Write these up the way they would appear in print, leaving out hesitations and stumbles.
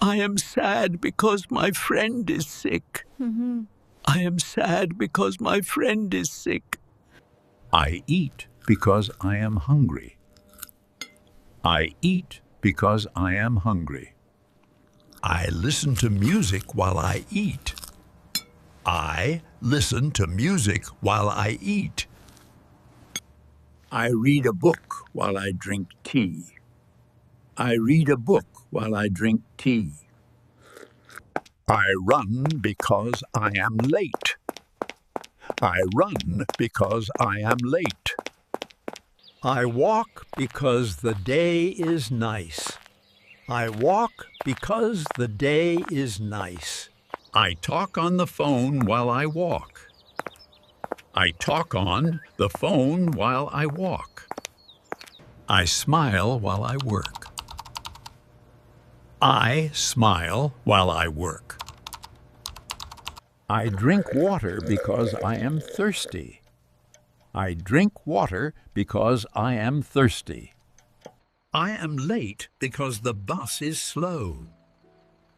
I am sad because my friend is sick. I am sad because my friend is sick. I eat because I am hungry. I eat because I am hungry. I listen to music while I eat. I listen to music while I eat. I read a book while I drink tea. I read a book while I drink tea. I run because I am late. I run because I am late. I walk because the day is nice. I walk because the day is nice. I talk on the phone while I walk. I talk on the phone while I walk. I smile while I work. I smile while I work. I drink water because I am thirsty. I drink water because I am thirsty. I am late because the bus is slow.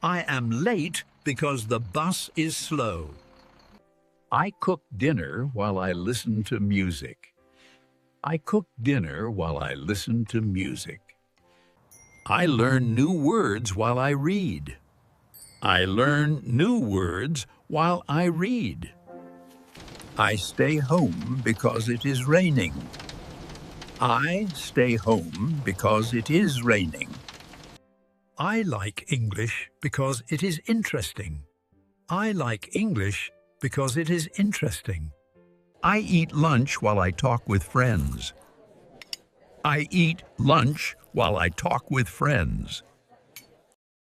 I am late because the bus is slow. I cook dinner while I listen to music. I cook dinner while I listen to music. I learn new words while I read. I learn new words while I read. I stay home because it is raining. I stay home because it is raining. I like English because it is interesting. I like English because it is interesting. I eat lunch while I talk with friends. I eat lunch while I talk with friends.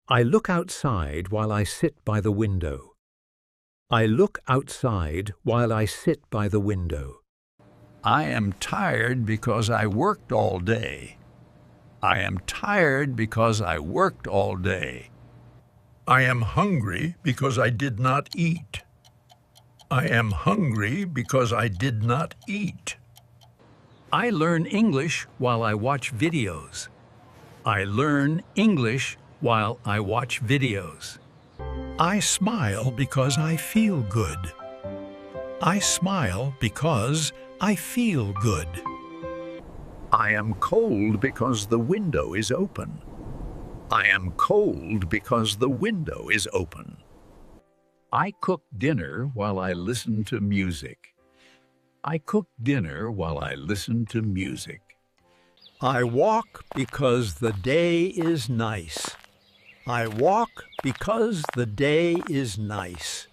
I look outside while I sit by the window. I look outside while I sit by the window. I am tired because I worked all day. I am tired because I worked all day. I am hungry because I did not eat. I am hungry because I did not eat. I learn English while I watch videos. I learn English while I watch videos. I smile because I feel good. I smile because I feel good. I am cold because the window is open. I am cold because the window is open. I cook dinner while I listen to music. I cook dinner while I listen to music. I walk because the day is nice. I walk because the day is nice.